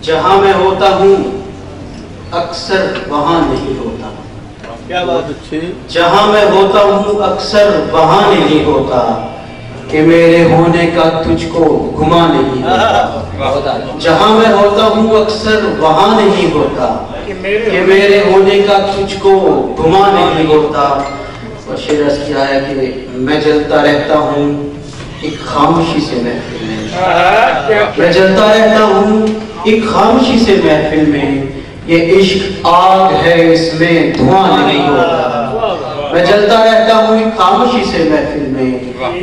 جہاں میں ہوتا ہوں اکثر وہاں نہیں ہوتا. کیا بات اچھی. جہاں میں ہوتا ہوں اکثر وہاں نہیں ہوتا کہ میرے ہونے کا تجھ کو گما نہیں ہوتا. جہاں میں ہوتا ہوں اکثر وہاں نہیں ہوتا کہ میرے ہونے کا تجھ کو گما نہیں ہوتا. اور شعر عرض کیا ہے کہ میں جلتا رہتا ہوں ایک خاموشی سے محفل میں. میں جلتا رہتا ہوں ایک خاموشی سے محفل میں. یہ عشق آگ ہے اس میں دھواں نہیں ہوتا. میں جلتا رہتا ہوں ایک خاموشی سے محفل میں.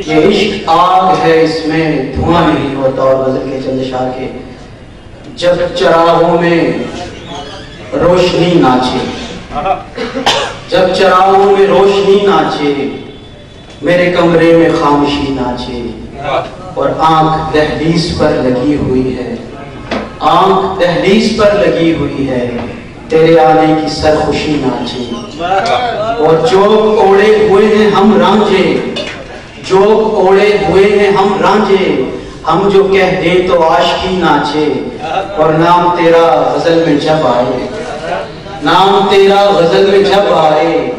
یہ عشق آگ ہے اس میں دھواں نہیں ہوتا. اور غزل کے چند اشعار کے جب چراغوں میں روشنی ناچے, جب چراغوں میں روشنی ناچے, میرے کمرے میں خاموشی ناچے, اور آنکھ دہلیز پر لگی ہوئی ہے, آنکھ دہلیز پر لگی ہوئی ہے, تیرے آنے کی سرخوشی ناچے. اور جوگ اوڑے ہوئے ہیں ہم رانجھے, جوگ اوڑے ہوئے ہیں ہم رانجھے, ہم جو کہہ دیں تو عاشقی ناچے. اور نام تیرا غزل میں جب آئے, نام تیرا غزل میں جب آئے,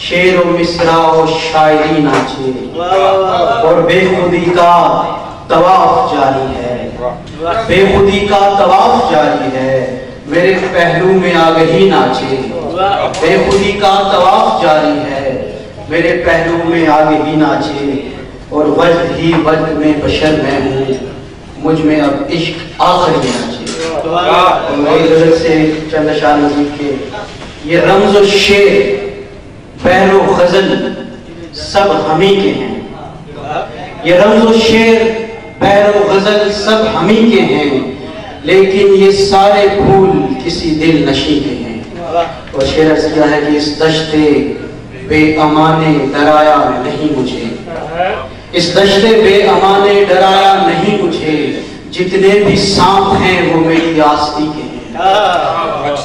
شعر و مصرع و شاعری ناچے. اور بے خودی کا طواف جاری ہے, بے خودی کا طواف جاری ہے, میرے پہلو میں آگہی ناچے. بے خودی کا طواف جاری ہے, میرے پہلو میں آگہی ناچے. اور وجد ہی وجد میں بشر میں ہوں, مجھ میں اب عشق آخر ہی ناچے. اور میری غزل سے چند اشعار مزید کے یہ رمز و شعر بحر و غزل سب ہمیں کے ہیں. یہ رمز و شعر بحر و غزل سب ہمیں کے ہیں, لیکن یہ سارے پھول کسی دل نشیں کے ہیں. اور شعر عرض کیا ہے کہ اس دشت بے امانے ڈرایا نہیں مجھے, اس دشت بے امانے ڈرایا نہیں مجھے, جتنے بھی سانپ ہیں وہ میری آستی کے ہیں.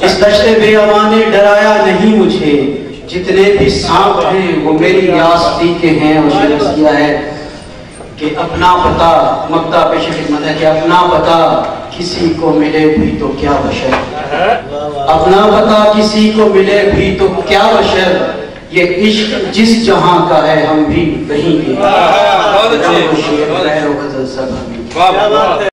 اس دشت بے امانے ڈرایا نہیں مجھے, جتنے بھی سانپ ہیں وہ میری آستی کے ہیں. اور شعر عرض کیا ہے کہ اپنا پتہ, مقطع پیش خدمت ہے کہ اپنا پتہ کسی کو ملے بھی تو کیا بشر, اپنا پتہ کسی کو ملے بھی تو کیا بشر, یہ عشق جس جہاں کا ہے ہم بھی وہیں کے.